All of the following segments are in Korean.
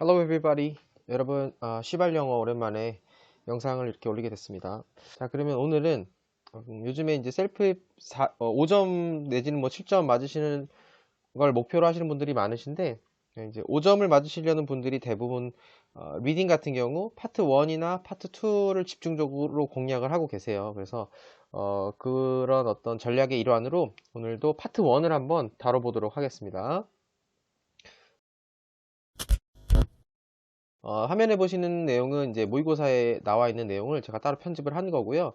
Hello everybody. 여러분, 시발 영어 오랜만에 영상을 이렇게 올리게 됐습니다. 자, 그러면 오늘은 요즘에 이제 셀프 5점 내지는 뭐 7점 맞으시는 걸 목표로 하시는 분들이 많으신데 이제 5점을 맞으시려는 분들이 대부분 리딩 같은 경우 파트 1이나 파트 2를 집중적으로 공략을 하고 계세요. 그래서 그런 어떤 전략의 일환으로 오늘도 파트 1을 한번 다뤄보도록 하겠습니다. 화면에 보시는 내용은 이제 모의고사에 나와 있는 내용을 제가 따로 편집을 한 거고요.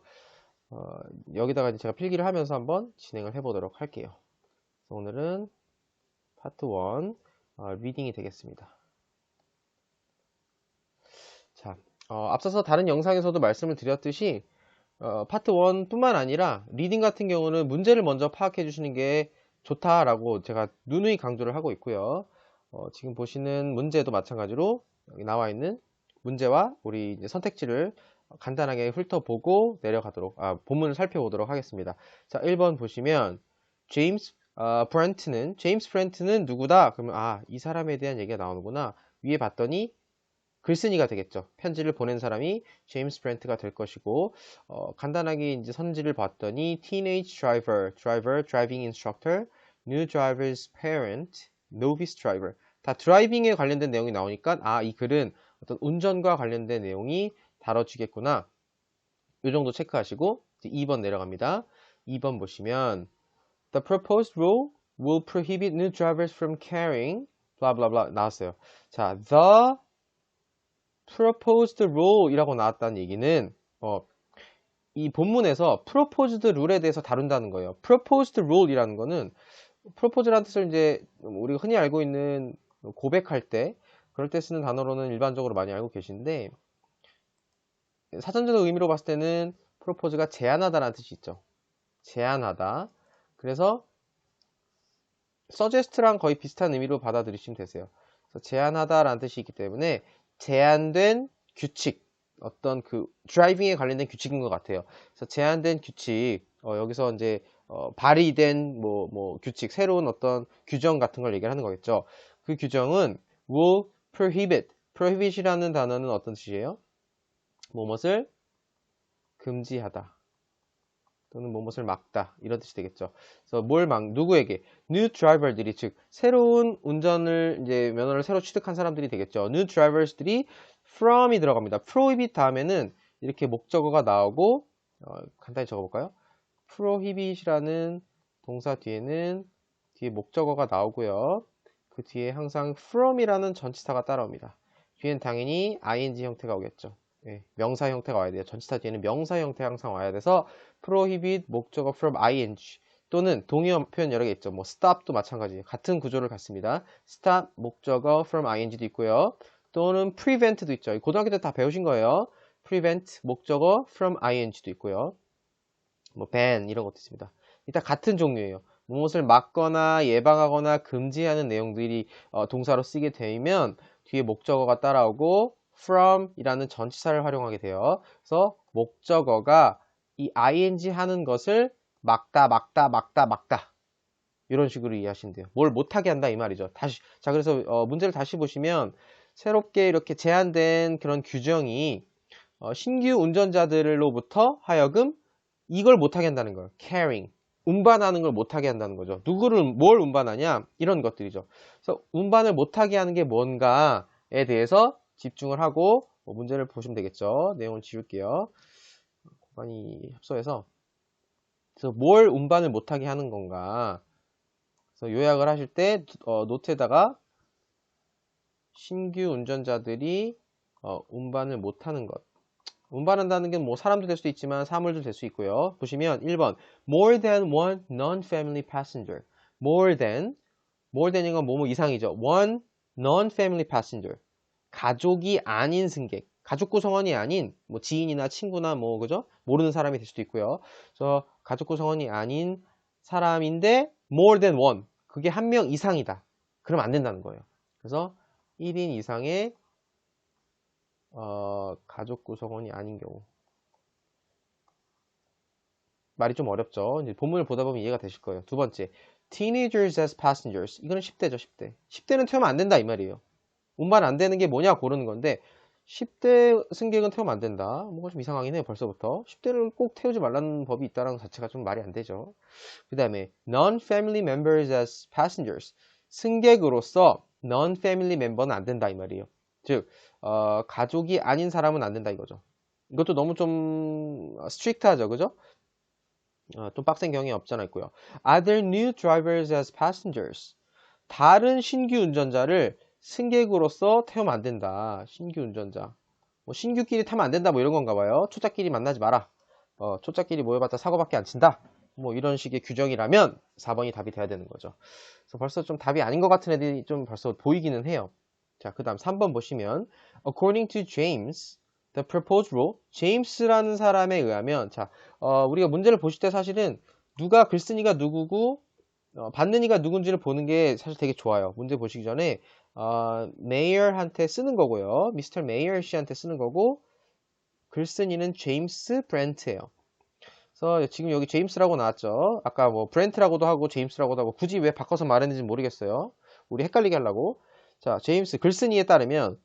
어, 여기다가 이제 제가 필기를 하면서 한번 진행을 해보도록 할게요. 오늘은 파트 1 리딩이 되겠습니다. 자, 앞서서 다른 영상에서도 말씀을 드렸듯이 파트 1 뿐만 아니라 리딩 같은 경우는 문제를 먼저 파악해 주시는 게 좋다라고 제가 누누이 강조를 하고 있고요. 지금 보시는 문제도 마찬가지로 여기 나와 있는 문제와 우리 이제 선택지를 간단하게 훑어보고 내려가도록, 본문을 살펴보도록 하겠습니다. 자, 1번 보시면, 제임스 브렌트는 누구다? 그러면, 이 사람에 대한 얘기가 나오는구나. 위에 봤더니, 글쓴이가 되겠죠. 편지를 보낸 사람이 제임스 브렌트가 될 것이고, 간단하게 이제 선지를 봤더니, teenage driver, driving instructor, new driver's parent, novice driver. 다 드라이빙에 관련된 내용이 나오니까, 이 글은 어떤 운전과 관련된 내용이 다뤄지겠구나. 이 정도 체크하시고, 이제 2번 내려갑니다. 2번 보시면, The proposed rule will prohibit new drivers from carrying, blah blah blah 나왔어요. 자, the proposed rule 이라고 나왔다는 얘기는 이 본문에서 proposed rule에 대해서 다룬다는 거예요. proposed rule 이라는 거는 propose라는 뜻을 이제 우리가 흔히 알고 있는 고백할 때 그럴 때 쓰는 단어로는 일반적으로 많이 알고 계신데 사전적 의미로 봤을 때는 propose가 제안하다라는 뜻이 있죠. 제안하다. 그래서 suggest랑 거의 비슷한 의미로 받아들이시면 되세요. 그래서 제안하다라는 뜻이 있기 때문에 제안된 규칙, 어떤 그 드라이빙에 관련된 규칙인 것 같아요. 그래서 제안된 규칙, 여기서 이제 발의된 뭐 규칙, 새로운 어떤 규정 같은 걸 얘기를 하는 거겠죠. 그 규정은 will prohibit이라는 단어는 어떤 뜻이에요? 뭐뭇을 금지하다. 또는 뭐뭇을 막다 이런 뜻이 되겠죠. 그래서 누구에게 new driver들이 즉 새로운 운전을 이제 면허를 새로 취득한 사람들이 되겠죠. new drivers들이 from이 들어갑니다. prohibit 다음에는 이렇게 목적어가 나오고 간단히 적어볼까요? prohibit이라는 동사 뒤에는 뒤에 목적어가 나오고요. 그 뒤에 항상 from이라는 전치사가 따라옵니다. 뒤엔 당연히 ing 형태가 오겠죠. 예, 명사 형태가 와야 돼요. 전치사 뒤에는 명사 형태 항상 와야 돼서 prohibit 목적어 from ing 또는 동의어 표현 여러 개 있죠. 뭐 stop도 마찬가지 같은 구조를 갖습니다. stop 목적어 from ing도 있고요. 또는 prevent도 있죠. 고등학교 때 다 배우신 거예요. prevent 목적어 from ing도 있고요. 뭐 ban 이런 것도 있습니다. 일단 같은 종류예요. 무엇을 막거나 예방하거나 금지하는 내용들이 동사로 쓰게 되면 뒤에 목적어가 따라오고 from 이라는 전치사를 활용하게 돼요. 그래서 목적어가 이 ing 하는 것을 막다 이런 식으로 이해하시면 돼요. 뭘 못하게 한다 이 말이죠. 자, 그래서 문제를 다시 보시면 새롭게 이렇게 제한된 그런 규정이 신규 운전자들로부터 하여금 이걸 못하게 한다는 거예요. carrying. 운반하는 걸 못하게 한다는 거죠. 뭘 운반하냐? 이런 것들이죠. 그래서 운반을 못하게 하는 게 뭔가에 대해서 집중을 하고 문제를 보시면 되겠죠. 내용을 지울게요. 많이 협소해서. 그래서 뭘 운반을 못하게 하는 건가? 그래서 요약을 하실 때 노트에다가 신규 운전자들이 운반을 못하는 것. 운반한다는 게 뭐 사람도 될 수도 있지만 사물도 될 수 있고요. 보시면 1번 more than one non-family passenger. more than인 건 뭐뭐 이상이죠. one non-family passenger. 가족이 아닌 승객. 가족 구성원이 아닌 뭐 지인이나 친구나 뭐 그죠? 모르는 사람이 될 수도 있고요. 그래서 가족 구성원이 아닌 사람인데 more than one. 그게 한 명 이상이다. 그러면 안 된다는 거예요. 그래서 1인 이상의 가족 구성원이 아닌 경우. 말이 좀 어렵죠. 이제 본문을 보다 보면 이해가 되실 거예요. 두 번째, teenagers as passengers. 이거는 10대죠, 10대. 10대는 태우면 안 된다, 이 말이에요. 운반 안 되는 게 뭐냐 고르는 건데 10대 승객은 태우면 안 된다. 뭔가 좀 이상하긴 해요. 벌써부터. 10대를 꼭 태우지 말라는 법이 있다는 것 자체가 좀 말이 안 되죠. 그 다음에 non-family members as passengers. 승객으로서 non-family member는 안 된다 이 말이에요. 즉 가족이 아닌 사람은 안 된다 이거죠. 이것도 너무 좀 스트릭트하죠. 그죠? 좀 빡센 경향이 없잖아 있고요. Other new drivers as passengers. 다른 신규 운전자를 승객으로서 태우면 안 된다. 신규 운전자. 뭐 신규끼리 타면 안 된다 뭐 이런 건가 봐요. 초짜끼리 만나지 마라. 초짜끼리 모여봤자 사고밖에 안 친다. 뭐 이런 식의 규정이라면 4번이 답이 돼야 되는 거죠. 그래서 벌써 좀 답이 아닌 것 같은 애들이 좀 벌써 보이기는 해요. 자, 그 다음 3번 보시면 According to James, the proposed rule, 제임스라는 사람에 의하면 자, 우리가 문제를 보실 때 사실은 누가 글쓴이가 누구고 받는 이가 누군지를 보는 게 사실 되게 좋아요. 문제 보시기 전에 메이어한테 쓰는 거고요. 미스터 메이어 씨한테 쓰는 거고 글쓴이는 제임스 브렌트예요. 그래서 지금 여기 제임스라고 나왔죠. 아까 뭐 브렌트라고도 하고 제임스라고도 하고 굳이 왜 바꿔서 말했는지 모르겠어요. 우리 헷갈리게 하려고. 자, 제임스 글쓴이에 따르면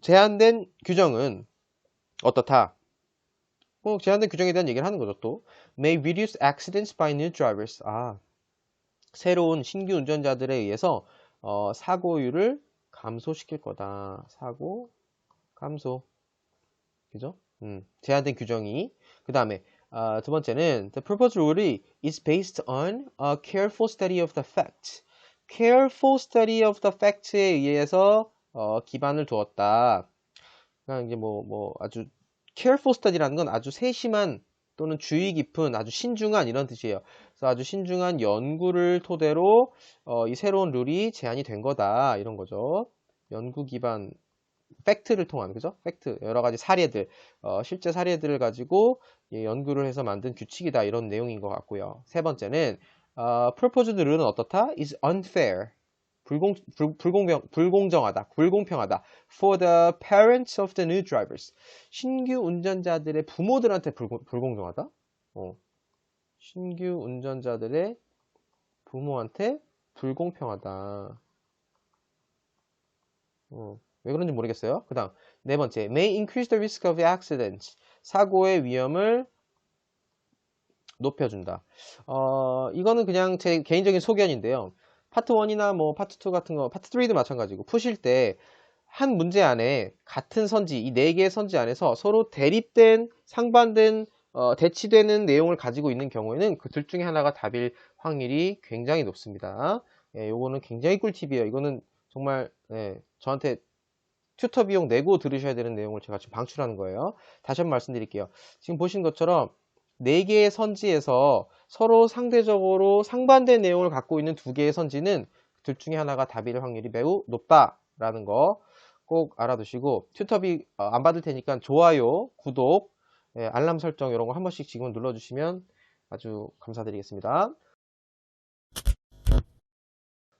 제한된 규정은 어떻다? 꼭 제한된 규정에 대한 얘기를 하는 거죠. 또 may reduce accidents by new drivers. 새로운 신규 운전자들에 의해서 사고율을 감소시킬 거다. 사고 감소. 그죠? 제한된 규정이. 그 다음에 두 번째는 the proposed rule is based on a careful study of the facts. careful study of the facts에 의해서 기반을 두었다. 그러니까 이제 뭐 아주 careful study라는 건 아주 세심한 또는 주의 깊은 아주 신중한 이런 뜻이에요. 그래서 아주 신중한 연구를 토대로 이 새로운 룰이 제안이 된 거다 이런 거죠. 연구 기반 팩트를 통한 그죠? 팩트 여러 가지 사례들 실제 사례들을 가지고 연구를 해서 만든 규칙이다 이런 내용인 것 같고요. 세 번째는 proposed 룰은 어떻다? is unfair. 불공정하다, 불공평하다. For the parents of the new drivers. 신규 운전자들의 부모들한테 불공정하다? 신규 운전자들의 부모한테 불공평하다. 왜 그런지 모르겠어요. 그 다음, 네 번째. May increase the risk of accidents. 사고의 위험을 높여준다. 이거는 그냥 제 개인적인 소견인데요. 파트 1이나 뭐 파트 2 같은 거, 파트 3도 마찬가지고 푸실 때 한 문제 안에 같은 선지, 이 네 개의 선지 안에서 서로 대립된, 상반된, 대치되는 내용을 가지고 있는 경우에는 그 둘 중에 하나가 답일 확률이 굉장히 높습니다. 예, 요거는 굉장히 꿀팁이에요. 이거는 정말 저한테 튜터 비용 내고 들으셔야 되는 내용을 제가 지금 방출하는 거예요. 다시 한번 말씀드릴게요. 지금 보신 것처럼 4개의 선지에서 서로 상대적으로 상반된 내용을 갖고 있는 2개의 선지는 둘 중에 하나가 답일 확률이 매우 높다라는 거 꼭 알아두시고 튜터비 안 받을 테니까 좋아요, 구독, 알람 설정 이런 거 한 번씩 지금 눌러주시면 아주 감사드리겠습니다.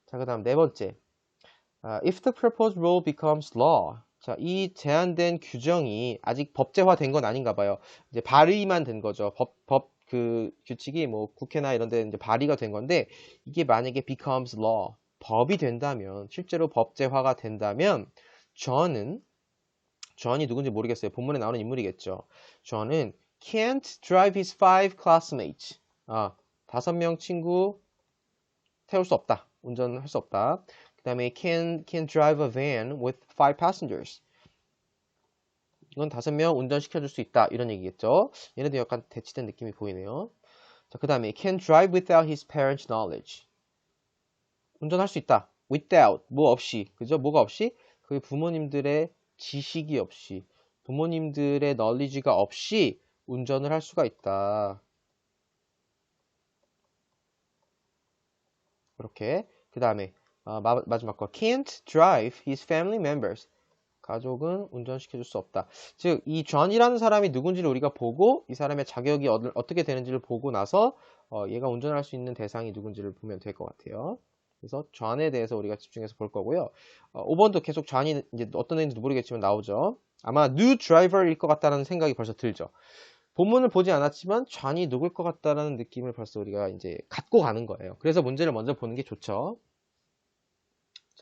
자, 그 다음 네 번째. If the proposed rule becomes law. 자, 이 제한된 규정이 아직 법제화된 건 아닌가 봐요. 이제 발의만 된 거죠. 그 규칙이 뭐 국회나 이런 데 이제 발의가 된 건데 이게 만약에 becomes law. 법이 된다면, 실제로 법제화가 된다면 존이 누군지 모르겠어요. 본문에 나오는 인물이겠죠. 존은 can't drive his 5 classmates. 5명 친구 태울 수 없다. 운전할 수 없다. 그 다음에 can drive a van with 5 passengers. 이건 5명 운전시켜줄 수 있다. 이런 얘기겠죠. 얘네도 약간 대치된 느낌이 보이네요. 자, 그 다음에 can drive without his parents' knowledge. 운전할 수 있다. without, 뭐 없이. 그죠? 뭐가 없이? 그 부모님들의 지식이 없이, 부모님들의 knowledge가 없이 운전을 할 수가 있다. 그렇게. 그 다음에 마지막 거 can't drive his family members. 가족은 운전시켜줄 수 없다. 즉, 이 존이라는 사람이 누군지를 우리가 보고 이 사람의 자격이 어떻게 되는지를 보고 나서 얘가 운전할 수 있는 대상이 누군지를 보면 될 것 같아요. 그래서 존에 대해서 우리가 집중해서 볼 거고요. 5번도 계속 존이 이제 어떤 애인지도 모르겠지만 나오죠. 아마 new driver일 것 같다는 생각이 벌써 들죠. 본문을 보지 않았지만 존이 누굴 것 같다라는 느낌을 벌써 우리가 이제 갖고 가는 거예요. 그래서 문제를 먼저 보는 게 좋죠.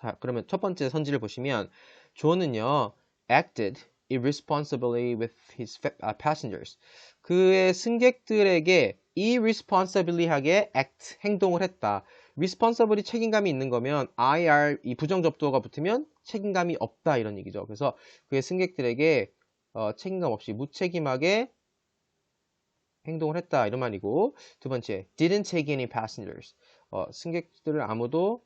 자, 그러면 첫 번째 선지를 보시면 존은요 acted irresponsibly with his passengers. 그의 승객들에게 irresponsibly하게 act 행동을 했다. responsibly 책임감이 있는 거면 IR 이 부정접두어가 붙으면 책임감이 없다 이런 얘기죠. 그래서 그의 승객들에게 책임감 없이 무책임하게 행동을 했다 이런 말이고, 두 번째 didn't take any passengers. 승객들을 아무도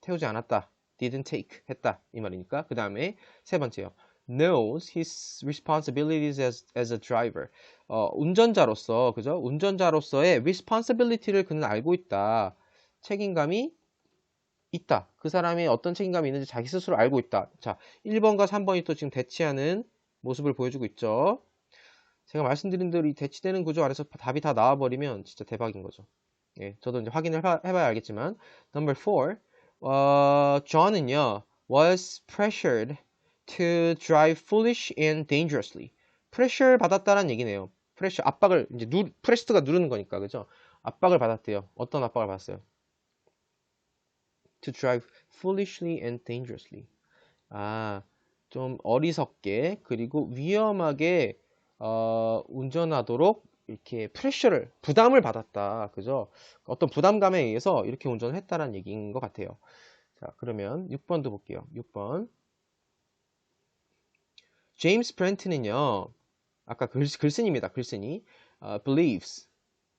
태우지 않았다. didn't take 했다 이 말이니까. 그 다음에 세 번째요. knows his responsibilities as a driver. 운전자로서 그죠? 운전자로서의 responsibility를 그는 알고 있다. 책임감이 있다. 그 사람이 어떤 책임감이 있는지 자기 스스로 알고 있다. 자, 1번과 3번이 또 지금 대치하는 모습을 보여주고 있죠. 제가 말씀드린 대로 이 대치되는 구조 안에서 답이 다 나와버리면 진짜 대박인 거죠. 예, 저도 이제 확인을 해봐야 알겠지만. Number 4. John은요, was pressured to drive foolish and dangerously. pressure 받았다는 얘기네요. pressure, 압박을, 이제 프레스트가 누르는 거니까, 그죠? 압박을 받았대요. 어떤 압박을 받았어요? To drive foolishly and dangerously. 좀 어리석게, 그리고 위험하게, 운전하도록 이렇게 프레셔를, 부담을 받았다. 그죠? 어떤 부담감에 의해서 이렇게 운전을 했다는 얘기인 것 같아요. 자, 그러면 6번도 볼게요. 6번. 제임스 브렌트는요, 아까 글쓴이입니다. 글쓴이. believes.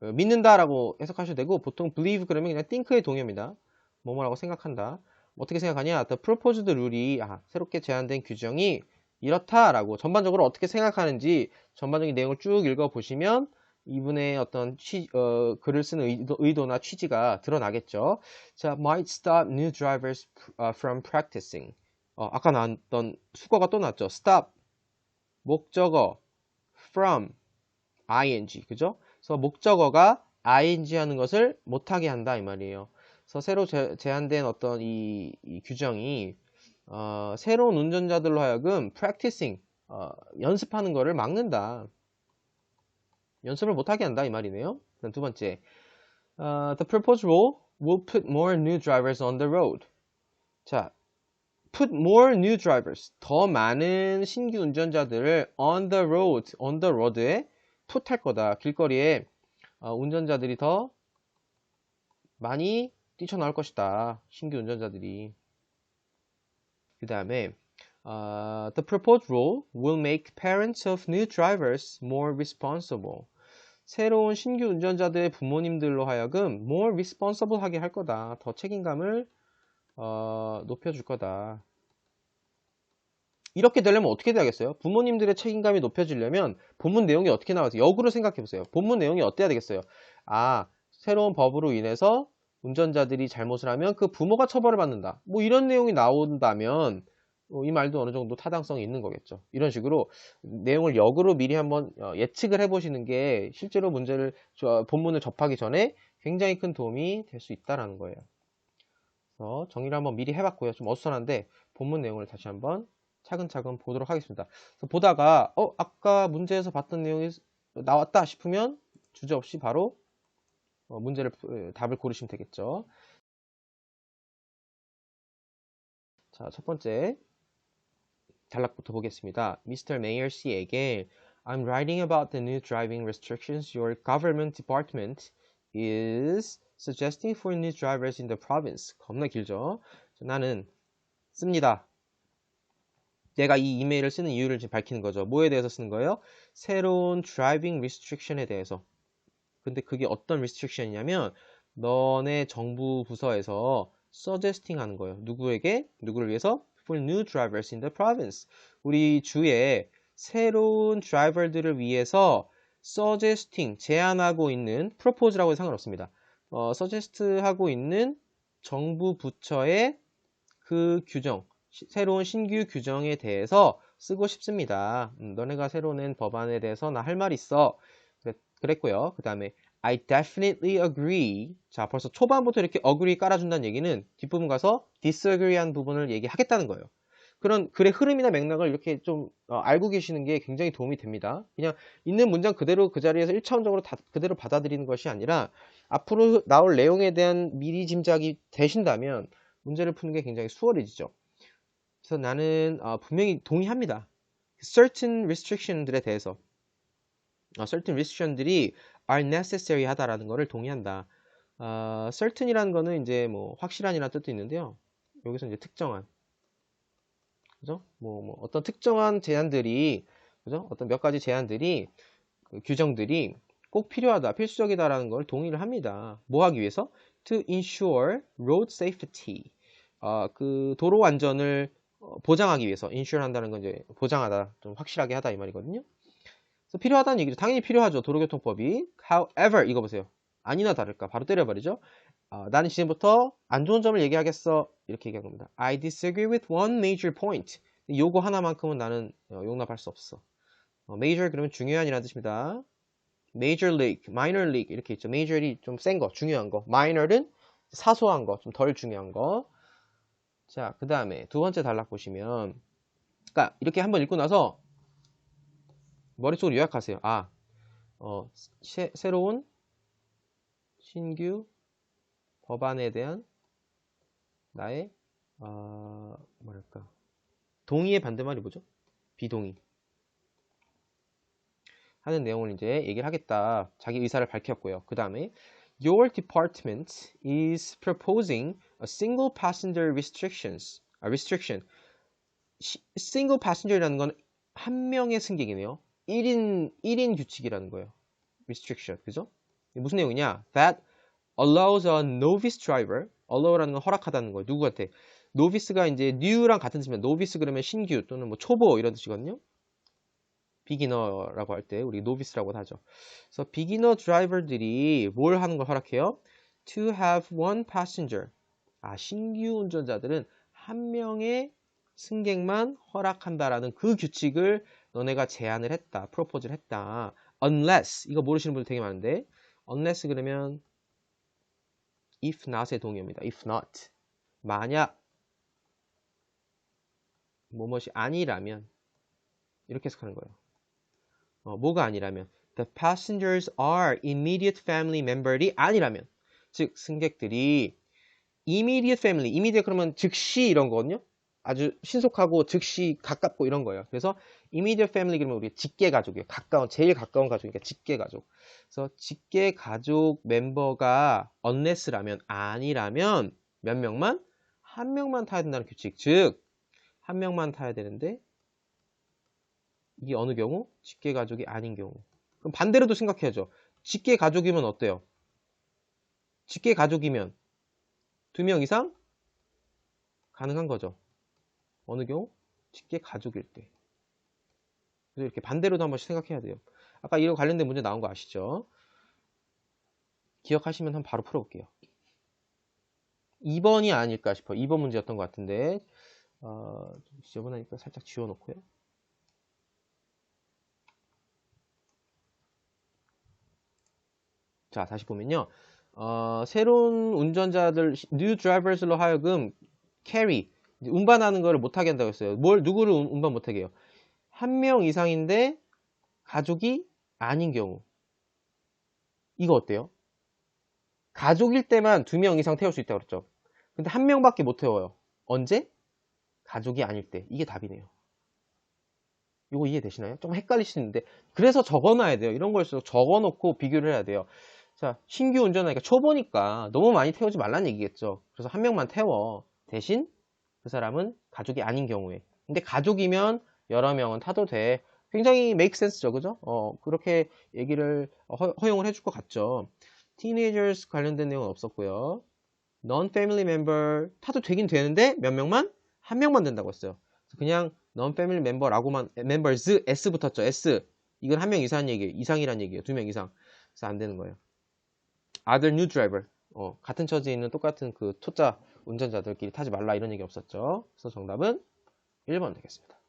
믿는다라고 해석하셔도 되고, 보통 believe 그러면 그냥 think의 동의어입니다. 뭐뭐라고 생각한다. 어떻게 생각하냐? The proposed rule이, 새롭게 제안된 규정이 이렇다라고 전반적으로 어떻게 생각하는지 전반적인 내용을 쭉 읽어보시면 이분의 어떤 글을 쓰는 의도나 취지가 드러나겠죠. 자, might stop new drivers from practicing. 아까 나왔던 수거가 또 나왔죠. stop, 목적어, from, ing, 그죠? 그래서 목적어가 ing 하는 것을 못하게 한다 이 말이에요. 그래서 새로 제안된 어떤 이 규정이 새로운 운전자들로 하여금 practicing, 연습하는 거를 막는다. 연습을 못하게 한다 이 말이네요. 두 번째, the proposed rule will put more new drivers on the road. 자, put more new drivers, 더 많은 신규 운전자들을 on the road에 put 할 거다. 길거리에 운전자들이 더 많이 뛰쳐나올 것이다. 신규 운전자들이. 그 다음에 the proposed rule will make parents of new drivers more responsible. 새로운 신규 운전자들의 부모님들로 하여금 more responsible 하게 할 거다. 더 책임감을 높여줄 거다. 이렇게 되려면 어떻게 돼야겠어요? 부모님들의 책임감이 높여지려면 본문 내용이 어떻게 나와서 역으로 생각해 보세요. 본문 내용이 어때야 되겠어요? 새로운 법으로 인해서 운전자들이 잘못을 하면 그 부모가 처벌을 받는다. 뭐 이런 내용이 나온다면 이 말도 어느 정도 타당성이 있는 거겠죠. 이런 식으로 내용을 역으로 미리 한번 예측을 해보시는 게 실제로 본문을 접하기 전에 굉장히 큰 도움이 될 수 있다는 거예요. 그래서 정리를 한번 미리 해봤고요. 좀 어수선한데 본문 내용을 다시 한번 차근차근 보도록 하겠습니다. 그래서 보다가 아까 문제에서 봤던 내용이 나왔다 싶으면 주저없이 바로 답을 고르시면 되겠죠. 자, 첫 번째 단락부터 보겠습니다. Mr. Mayor 씨에게 I'm writing about the new driving restrictions your government department is suggesting for new drivers in the province. 겁나 길죠? 나는 씁니다. 내가 이 이메일을 쓰는 이유를 지금 밝히는 거죠. 뭐에 대해서 쓰는 거예요? 새로운 driving restriction에 대해서. 근데 그게 어떤 restriction이냐면 너네 정부 부서에서 suggesting 하는 거예요. 누구를 위해서? For new drivers in the province. 우리 주에 새로운 드라이버들을 위해서 suggesting, 제안하고 있는, propose라고 해도 상관없습니다. suggest 하고 있는 정부 부처의 그 규정, 새로운 신규 규정에 대해서 쓰고 싶습니다. 너네가 새로 낸 법안에 대해서 나 할 말 있어. 그랬고요. 그 다음에 I definitely agree. 자, 벌써 초반부터 이렇게 agree 깔아준다는 얘기는 뒷부분 가서 disagree 한 부분을 얘기하겠다는 거예요. 그런 글의 흐름이나 맥락을 이렇게 좀 알고 계시는 게 굉장히 도움이 됩니다. 그냥 있는 문장 그대로 그 자리에서 1차원적으로 그대로 받아들이는 것이 아니라 앞으로 나올 내용에 대한 미리 짐작이 되신다면 문제를 푸는 게 굉장히 수월해지죠. 그래서 나는 분명히 동의합니다. certain restriction들에 대해서 certain restriction들이 are necessary 하다라는 거를 동의한다. certain이라는 거는 이제 뭐 확실한이라는 뜻도 있는데요. 여기서 이제 특정한, 그죠? 뭐 어떤 특정한 제한들이, 그죠? 어떤 몇 가지 제한들이, 그 규정들이 꼭 필요하다, 필수적이다라는 걸 동의를 합니다. 뭐 하기 위해서? To ensure road safety. 그 도로 안전을 보장하기 위해서. ensure 한다는 건 이제 보장하다, 좀 확실하게 하다 이 말이거든요. 그래서 필요하다는 얘기죠. 당연히 필요하죠. 도로교통법이. However, 이거 보세요. 아니나 다를까. 바로 때려버리죠. 나는 지금부터 안 좋은 점을 얘기하겠어. 이렇게 얘기한 겁니다. I disagree with one major point. 요거 하나만큼은 나는 용납할 수 없어. major 그러면 중요한이라는 뜻입니다. major league, minor league 이렇게 있죠. major이 좀 센 거, 중요한 거. minor은 사소한 거, 좀 덜 중요한 거. 자, 그 다음에 두 번째 단락 보시면, 그러니까 이렇게 한번 읽고 나서 머릿속으로 요약하세요. 새로운 신규 법안에 대한 나의 뭐랄까, 동의의 반대말이 뭐죠? 비동의 하는 내용을 이제 얘기를 하겠다. 자기 의사를 밝혔고요. 그 다음에 Your department is proposing a single passenger restriction. single passenger이라는 건 한 명의 승객이네요. 1인 규칙이라는 거예요. restriction. 그죠? 무슨 내용이냐? That allows a novice driver. allow라는 건 허락하다는 거예요. 누구한테? novice가 이제 new랑 같은 뜻이면 novice 그러면 신규 또는 뭐 초보 이런 뜻이거든요. 비기너라고 할 때 우리 novice라고 하죠. 그래서 비기너 드라이버들이 뭘 하는 걸 허락해요? To have one passenger. 신규 운전자들은 한 명의 승객만 허락한다라는 그 규칙을 너네가 제안을 했다. 프로포즈를 했다. Unless 이거 모르시는 분들 되게 많은데 unless 그러면 if not의 동의어입니다. if not 만약 뭐뭇이 아니라면 이렇게 해석하는 거예요. 뭐가 아니라면 the passengers are immediate family member이 아니라면 즉 승객들이 immediate family, immediate 그러면 즉시 이런 거거든요. 아주 신속하고 즉시 가깝고 이런 거예요. 그래서 immediate family 그러면 우리 직계 가족이에요. 제일 가까운 가족이니까 직계 가족. 그래서 직계 가족 멤버가 unless라면 아니라면 몇 명만? 한 명만 타야 된다는 규칙. 즉 한 명만 타야 되는데 이게 어느 경우? 직계 가족이 아닌 경우. 그럼 반대로도 생각해야죠. 직계 가족이면 어때요? 직계 가족이면 2명 이상 가능한 거죠. 어느 경우? 직계 가족일 때. 그래서 이렇게 반대로도 한 번씩 생각해야 돼요. 아까 이거 관련된 문제 나온 거 아시죠? 기억하시면 한번 바로 풀어볼게요. 2번이 아닐까 싶어요. 2번 문제였던 것 같은데 지저분하니까 살짝 지워놓고요. 자, 다시 보면요. 새로운 운전자들, new drivers로 하여금 carry, 운반하는 거를 못하게 한다고 했어요. 누구를 운반 못하게 해요? 한 명 이상인데 가족이 아닌 경우. 이거 어때요? 가족일 때만 2명 이상 태울 수 있다고 그랬죠. 근데 한 명밖에 못 태워요. 언제? 가족이 아닐 때. 이게 답이네요. 이거 이해되시나요? 좀 헷갈리시는데 그래서 적어놔야 돼요. 이런 걸수록 적어놓고 비교를 해야 돼요. 자, 신규 운전하니까 초보니까 너무 많이 태우지 말라는 얘기겠죠. 그래서 한 명만 태워. 대신 그 사람은 가족이 아닌 경우에. 근데 가족이면 여러 명은 타도 돼. 굉장히 make sense죠. 그죠? 그렇게 얘기를 허용을 해줄 것 같죠. teenagers 관련된 내용은 없었고요. non-family member 타도 되긴 되는데 몇 명만? 한 명만 된다고 했어요. 그냥 non-family member라고만 members S 붙었죠. S 이건 한 명 이상이란 얘기예요. 2명 이상. 그래서 안 되는 거예요. other new driver 같은 처지에 있는 똑같은 그 초짜 운전자들끼리 타지 말라 이런 얘기 없었죠. 그래서 정답은 1번 되겠습니다.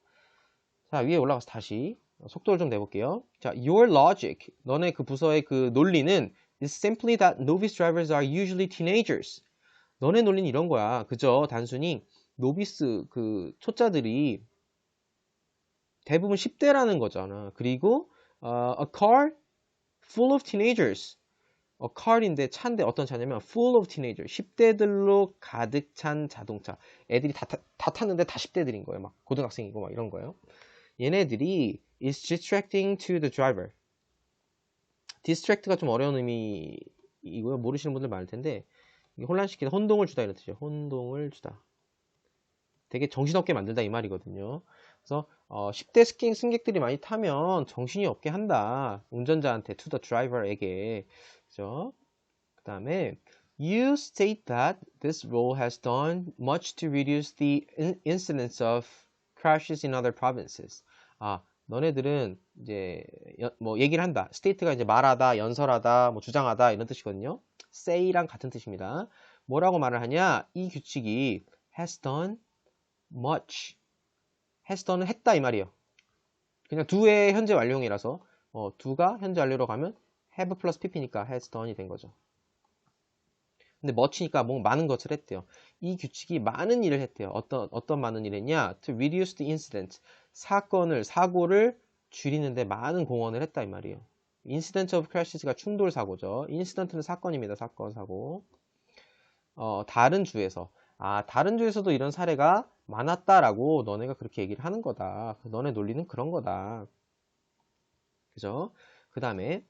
자, 위에 올라가서 다시 속도를 좀 내볼게요. 자, your logic 너네 그 부서의 그 논리는 is simply that novice drivers are usually teenagers. 너네 논리는 이런 거야. 그죠? 단순히 노비스 그 초짜들이 대부분 10대라는 거잖아. 그리고 a car full of teenagers. car인데 차인데 어떤 차냐면 full of teenager 10대들로 가득 찬 자동차. 애들이 다 탔는데 다 10대들인 거예요. 막 고등학생이고 막 이런 거예요. 얘네들이 is distracting to the driver. distract가 좀 어려운 의미이고요. 모르시는 분들 많을 텐데 이게 혼란시키다, 혼동을 주다 이런 뜻이에요. 혼동을 주다. 되게 정신없게 만들다 이 말이거든요. 그래서 10대 승객들이 많이 타면 정신이 없게 한다. 운전자한테, to the driver에게. 그죠? 그 다음에 You state that this role has done much to reduce the incidence of crashes in other provinces. 너네들은 이제 뭐 얘기를 한다. state가 이제 말하다, 연설하다, 뭐 주장하다 이런 뜻이거든요. say랑 같은 뜻입니다. 뭐라고 말을 하냐? 이 규칙이 has done much. has done은 했다 이 말이에요. 그냥 do의 현재 완료형이라서 do가 현재 완료로 가면 have 플러스 pp니까 has done이 된 거죠. 근데 much니까 뭐 많은 것을 했대요. 이 규칙이 많은 일을 했대요. 어떤 많은 일을 했냐? To reduce the incident. 사고를 줄이는데 많은 공헌을 했다 이 말이에요. Incident of crashes가 충돌 사고죠. Incident는 사건입니다. 사건, 사고. 다른 주에서. 다른 주에서도 이런 사례가 많았다라고 너네가 그렇게 얘기를 하는 거다. 너네 논리는 그런 거다. 그죠? 그 다음에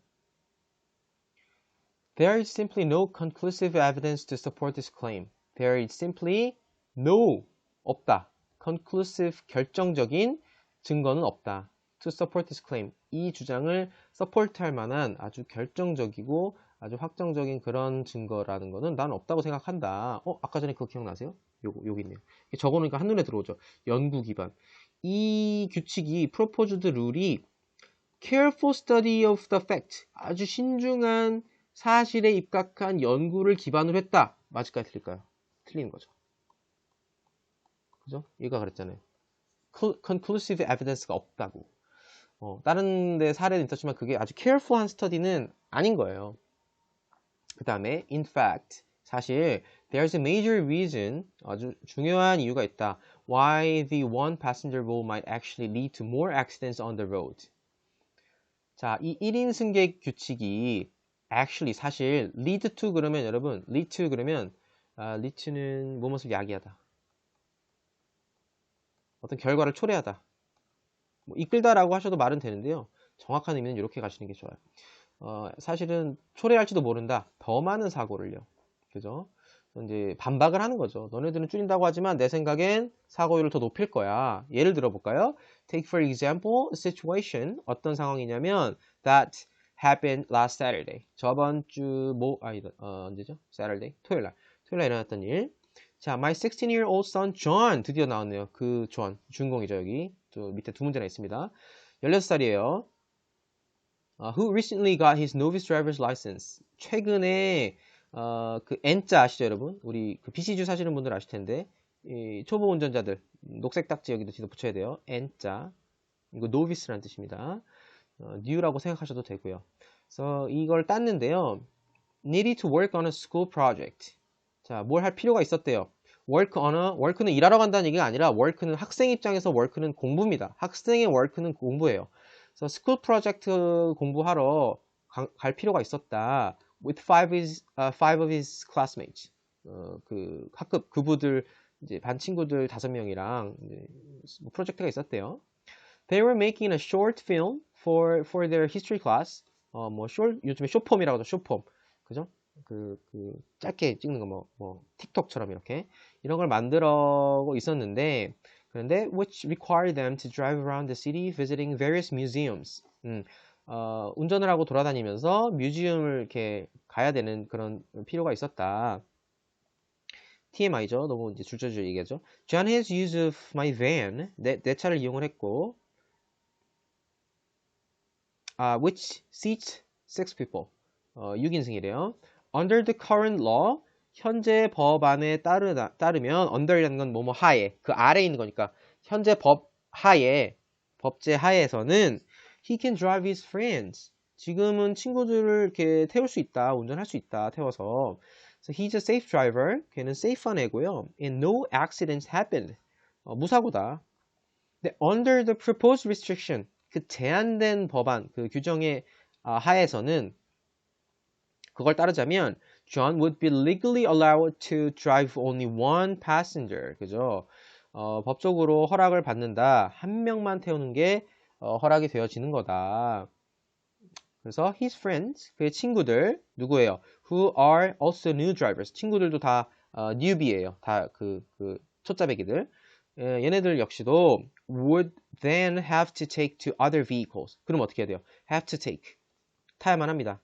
There is simply no conclusive evidence to support this claim. There is simply no, 없다. conclusive, 결정적인 증거는 없다. To support this claim. 이 주장을 support할 만한 아주 결정적이고 아주 확정적인 그런 증거라는 거는 난 없다고 생각한다. 아까 전에 그거 기억나세요? 여기 있네요. 적어놓으니까 한눈에 들어오죠. 연구 기반. 이 규칙이 proposed 룰이 careful study of the fact. 아주 신중한 사실에 입각한 연구를 기반으로 했다. 맞을까요? 틀릴까요? 틀리는 거죠. 그죠? 얘가 그랬잖아요. conclusive evidence가 없다고. 다른 데 사례는 있었지만 그게 아주 careful한 스터디는 아닌 거예요. 그 다음에 in fact 사실 there's a major reason 아주 중요한 이유가 있다. Why the one passenger rule might actually lead to more accidents on the road. 자, 이 1인 승객 규칙이 actually 사실 lead to 그러면 여러분 lead to 그러면 lead to는 무엇을 야기하다. 어떤 결과를 초래하다. 뭐 이끌다라고 하셔도 말은 되는데요. 정확한 의미는 이렇게 가시는 게 좋아요. 사실은 초래할지도 모른다. 더 많은 사고를요. 그죠? 이제 반박을 하는 거죠. 너네들은 줄인다고 하지만 내 생각엔 사고율을 더 높일 거야. 예를 들어 볼까요? Take for example a situation. 어떤 상황이냐면 that happened last Saturday. 저번 주 언제죠? Saturday. 토요일 날 일어났던 일. 자, my 16-year-old son John 드디어 나왔네요. 그 John 주인공이죠 여기. 또 밑에 두 문제나 있습니다. 16살이에요. Who recently got his novice driver's license. 최근에 그 N자 아시죠 여러분? 우리 그 BC주 사시는 분들 아실 텐데 이 초보 운전자들 녹색 딱지 여기도 뒤도 붙여야 돼요. N자. 이거 novice라는 뜻입니다. new라고 생각하셔도 되고요. 그래서 이걸 땄는데요. Needed to work on a school project. 자, 뭘 할 필요가 있었대요. work는 일하러 간다는 얘기가 아니라 work는 학생 입장에서 work는 공부입니다. 학생의 work는 공부예요. 그래서 school project 공부하러 갈 필요가 있었다. With five of his classmates. 그 학급 그부들 이제 반 친구들 5명이랑 뭐 프로젝트가 있었대요. They were making a short film for their history class. 요즘에 쇼폼이라고 하죠. 쇼폼. 그죠? 그 짧게 찍는 거 뭐 틱톡처럼 이렇게 이런 걸 만들어 있었는데 그런데 which required them to drive around the city visiting various museums. 운전을 하고 돌아다니면서 뮤지엄을 이렇게 가야 되는 그런 필요가 있었다. TMI죠. 너무 이제 줄줄줄 얘기하죠. John has use of my van. 내 차를 이용을 했고 which seats 6 people. 6인승이래요. Under the current law, 현재 법안에 따르면 under라는 건 뭐뭐 하에, 그 아래에 있는 거니까 현재 법 하에, 법제 하에서는 he can drive his friends. 지금은 친구들을 이렇게 태울 수 있다, 운전할 수 있다, 태워서. So he's a safe driver. 걔는 safe한 애고요. And no accidents happened. 무사고다. 근데 under the proposed restriction, 그 제한된 법안, 그 규정의 하에서는 그걸 따르자면 John would be legally allowed to drive only one passenger. 그죠? 법적으로 허락을 받는다. 한 명만 태우는 게 허락이 되어지는 거다. 그래서 his friends, 그의 친구들 누구예요? Who are also new drivers. 친구들도 다 newbie예요. 다 그 초짜배기들. 얘네들 역시도 would then have to take to other vehicles. 그럼 어떻게 해야 돼요? have to take. 타야만 합니다.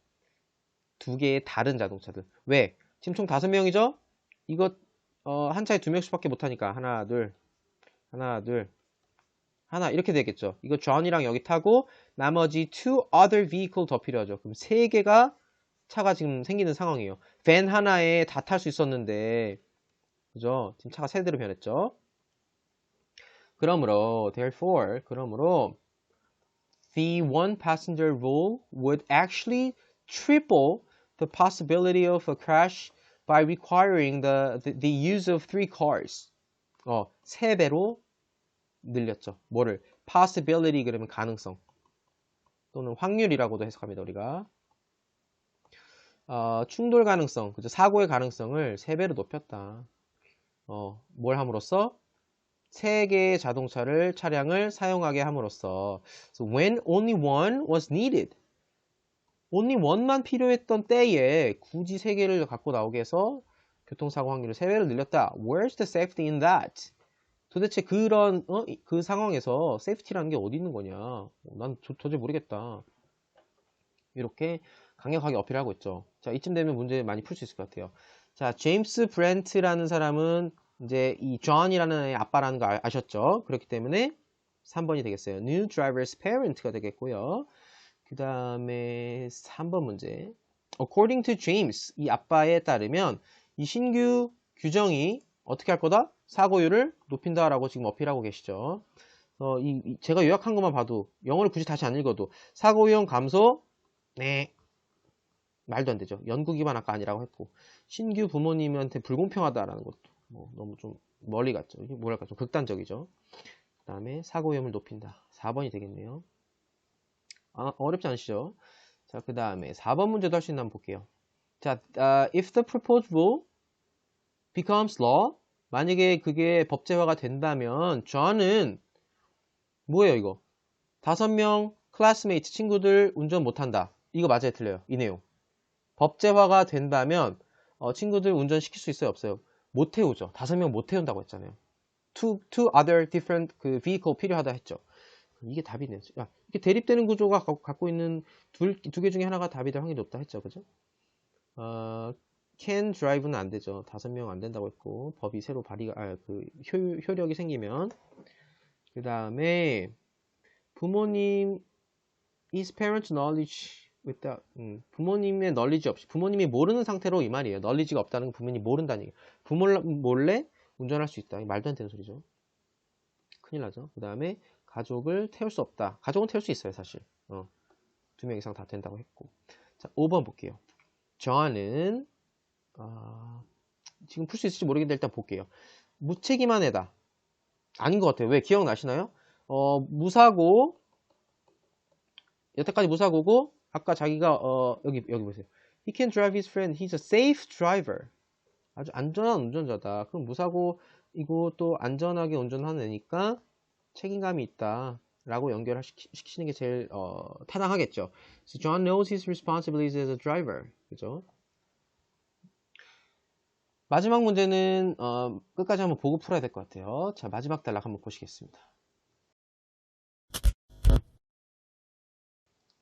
두 개의 다른 자동차들. 왜? 지금 총 5명이죠? 이거 한 차에 2명씩밖에 못 타니까 하나, 둘, 하나, 둘, 하나 이렇게 되겠죠. 이거 존이랑 여기 타고 나머지 two other vehicle 더 필요하죠. 그럼 3개가 차가 지금 생기는 상황이에요. 밴 하나에 다 탈 수 있었는데 그죠? 지금 차가 3대로 변했죠. 그러므로 그러므로 the one passenger rule would actually triple the possibility of a crash by requiring the use of 3 cars. 3배로 늘렸죠. 뭐를? possibility 그러면 가능성 또는 확률이라고도 해석합니다. 우리가 충돌 가능성, 그죠? 사고의 가능성을 3배로 높였다. 뭘 함으로써? 3개의 차량을 사용하게 함으로써 so when only one was needed only one만 필요했던 때에 굳이 3개를 갖고 나오게 해서 교통사고 확률을 3배를 늘렸다. Where's the safety in that? 도대체 그런 그 상황에서 세이프티라는 게 어디 있는 거냐? 난 도저히 모르겠다. 이렇게 강력하게 어필하고 있죠. 자, 이쯤 되면 문제 많이 풀 수 있을 것 같아요. 자, 제임스 브렌트라는 사람은 이제 이 존이라는 아빠라는 거 아셨죠? 그렇기 때문에 3번이 되겠어요. New driver's parent가 되겠고요. 그 다음에 3번 문제. According to James, 이 아빠에 따르면 이 신규 규정이 어떻게 할 거다? 사고율을 높인다라고 지금 어필하고 계시죠. 제가 요약한 것만 봐도 영어를 굳이 다시 안 읽어도 사고 위험 감소, 네, 말도 안 되죠. 연구 기반 아까 아니라고 했고 신규 부모님한테 불공평하다라는 것도 너무 좀 멀리 갔죠. 이게 뭐랄까 좀 극단적이죠. 그 다음에 사고 위험을 높인다. 4번이 되겠네요. 어렵지 않으시죠? 자, 그 다음에 4번 문제도 할 수 있나 한번 볼게요. 자, if the proposed rule becomes law, 만약에 그게 법제화가 된다면 저는 뭐예요 이거? 5명 클래스메이트 친구들 운전 못한다. 이거 맞아요 틀려요? 이 내용. 법제화가 된다면 친구들 운전시킬 수 있어요 없어요? 못 태우죠. 5명 못 태운다고 했잖아요. two other different 그 vehicle 필요하다 했죠. 이게 답이네요. 이렇게 대립되는 구조가 갖고 있는 두 개 중에 하나가 답이 될 확률이 높다 했죠. 그죠? can drive는 안 되죠. 5명 안 된다고 했고 법이 새로 발의가 효력이 생기면 그 다음에 부모님 is parent knowledge without 부모님의 knowledge 없이 부모님이 모르는 상태로 이 말이에요. knowledge가 없다는 건 부모님이 모른다는 얘기예요. 부모 몰래 운전할 수 있다. 말도 안 되는 소리죠. 큰일 나죠. 그 다음에 가족을 태울 수 없다. 가족은 태울 수 있어요 사실. 2명 이상 다 된다고 했고. 자, 5번 볼게요. 저는 지금 풀 수 있을지 모르겠는데 일단 볼게요. 무책임한 애다. 아닌 것 같아요. 왜? 기억나시나요? 무사고 여태까지 무사고고 아까 자기가 여기 보세요. He can drive his friend. He's a safe driver. 아주 안전한 운전자다. 그럼 무사고이고 또 안전하게 운전하는 애니까 책임감이 있다. 라고 연결시키는 게 제일 타당하겠죠. So John knows his responsibilities as a driver. 그죠? 마지막 문제는 끝까지 한번 보고 풀어야 될 것 같아요. 자, 마지막 단락 한번 보시겠습니다.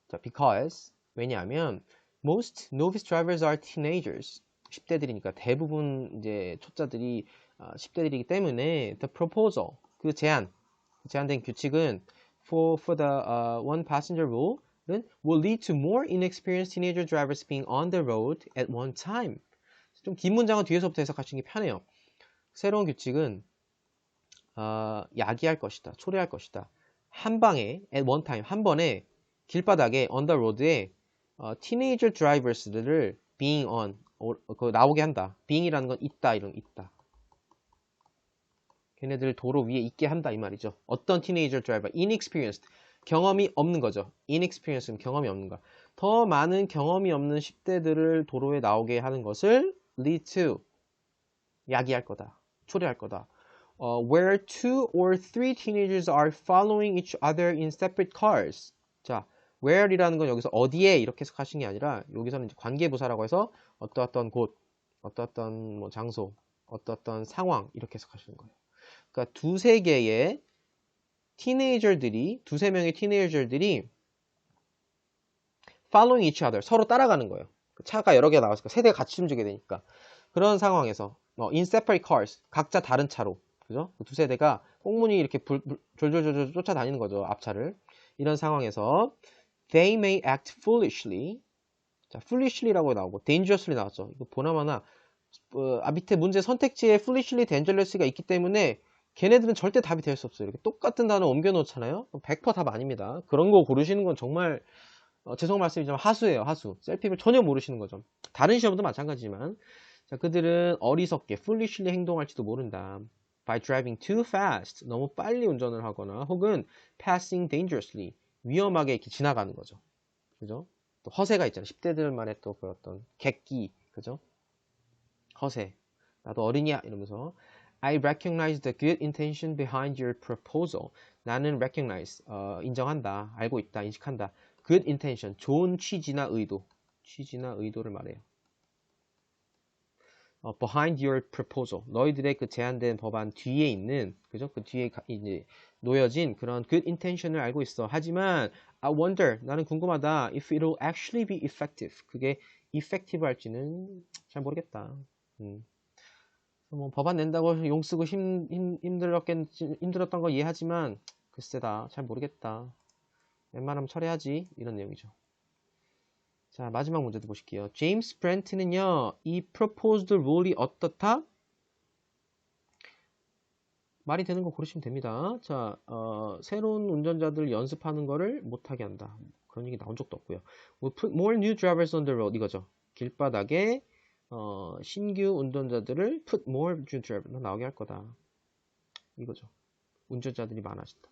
자, because 왜냐하면 most novice drivers are teenagers. 10대들이니까 대부분 이제 초짜들이 10대들이기 때문에 the proposal 그 제한된 규칙은 for the one passenger rule는 will lead to more inexperienced teenager drivers being on the road at one time. 좀 긴 문장은 뒤에서부터 해석하시는 게 편해요. 새로운 규칙은 야기할 것이다. 초래할 것이다. 한 방에 at one time 한 번에 길바닥에 on the road에 teenager drivers들을 being on 나오게 한다. being이라는 건 있다 이런 있다. 걔네들 도로 위에 있게 한다 이 말이죠. 어떤 teenager driver, inexperienced 경험이 없는 거죠. inexperienced는 경험이 없는 거. 더 많은 경험이 없는 10대들을 도로에 나오게 하는 것을 lead to, 야기할 거다, 초래할 거다. Where two or three teenagers are following each other in separate cars. 자, where이라는 건 여기서 어디에 이렇게 해석하신 게 아니라 여기서는 이제 관계부사라고 해서 어떠어떤 곳, 어떠어떤 뭐 장소, 어떠어떤 상황 이렇게 해석하시는 거예요. 그러니까 두세 개의 티네이저들이, 두세 명의 티네이저들이 following each other, 서로 따라가는 거예요. 차가 여러 개 나왔으니까 세대가 같이 움직이게 되니까. 그런 상황에서 in separate cars, 각자 다른 차로, 그죠? 두 세대가 꽁무니 이렇게 졸졸졸 쫓아다니는 거죠, 앞차를. 이런 상황에서 they may act foolishly. 자, foolishly라고 나오고 dangerously 나왔죠. 이거 보나마나 밑에 문제 선택지에 foolishly, dangerously가 있기 때문에 걔네들은 절대 답이 될 수 없어요. 이렇게 똑같은 단어 옮겨 놓잖아요. 100% 답 아닙니다. 그런 거 고르시는 건 정말 죄송 말씀이지만 하수예요, 하수. 셀픽을 전혀 모르시는 거죠. 다른 시험도 마찬가지지만, 자, 그들은 어리석게 foolishly 행동할지도 모른다. By driving too fast, 너무 빨리 운전을 하거나 혹은 passing dangerously, 위험하게 이렇게 지나가는 거죠. 그죠? 또 허세가 있잖아요. 10대들만의 또 그 어떤 객기, 그죠? 허세. 나도 어린이야 이러면서 I recognize the good intention behind your proposal. 나는 recognize, 인정한다, 알고 있다, 인식한다. good intention, 좋은 취지나 의도. 취지나 의도를 말해요. behind your proposal. 너희들의 그 제안된 법안 뒤에 있는, 그죠? 그 뒤에 이제 놓여진 그런 good intention을 알고 있어. 하지만 I wonder, 나는 궁금하다. if it'll actually be effective. 그게 effective 할지는 잘 모르겠다. 뭐 법안 낸다고 용 쓰고 힘들었던 거 이해하지만 글쎄다, 잘 모르겠다. 웬만하면 철회하지, 이런 내용이죠. 자, 마지막 문제도 보실게요. 제임스 브렌트는요, 이 proposed rule이 어떻다? 말이 되는 거 고르시면 됩니다. 자, 새로운 운전자들 연습하는 거를 못하게 한다. 그런 얘기 나온 적도 없고요. We'll put more new drivers on the road, 이거죠. 길바닥에 신규 운전자들을 put more new drivers 나오게 할 거다. 이거죠. 운전자들이 많아진다.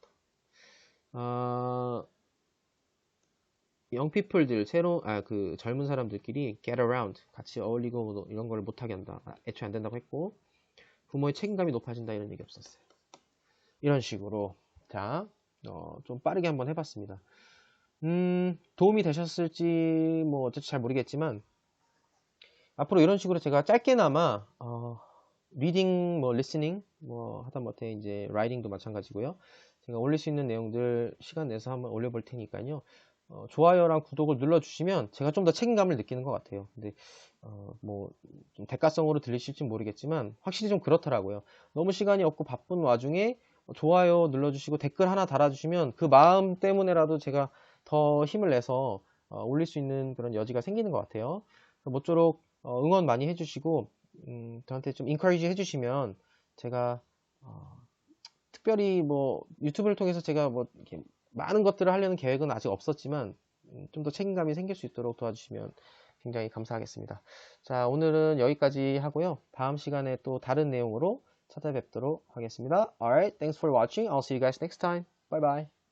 영피플들, 그 젊은 사람들끼리 get around, 같이 어울리고 이런 걸 못하게 한다. 애초에 안 된다고 했고, 부모의 책임감이 높아진다, 이런 얘기 없었어요. 이런 식으로. 자, 좀 빠르게 한번 해봤습니다. 도움이 되셨을지, 뭐, 어쩔지 잘 모르겠지만, 앞으로 이런 식으로 제가 짧게나마, 리딩, 뭐, 리스닝, 뭐, 하다못해 이제, 라이팅도 마찬가지고요. 제가 올릴 수 있는 내용들 시간 내서 한번 올려볼 테니까요. 좋아요랑 구독을 눌러주시면 제가 좀 더 책임감을 느끼는 것 같아요. 근데 뭐 좀 대가성으로 들리실지 모르겠지만 확실히 좀 그렇더라고요. 너무 시간이 없고 바쁜 와중에 좋아요 눌러주시고 댓글 하나 달아주시면 그 마음 때문에라도 제가 더 힘을 내서 올릴 수 있는 그런 여지가 생기는 것 같아요. 모쪼록 응원 많이 해주시고 저한테 좀 인커리지 해주시면 제가 특별히 뭐 유튜브를 통해서 제가 뭐 이렇게 많은 것들을 하려는 계획은 아직 없었지만 좀 더 책임감이 생길 수 있도록 도와주시면 굉장히 감사하겠습니다. 자, 오늘은 여기까지 하고요. 다음 시간에 또 다른 내용으로 찾아뵙도록 하겠습니다. Alright, thanks for watching. I'll see you guys next time. Bye bye.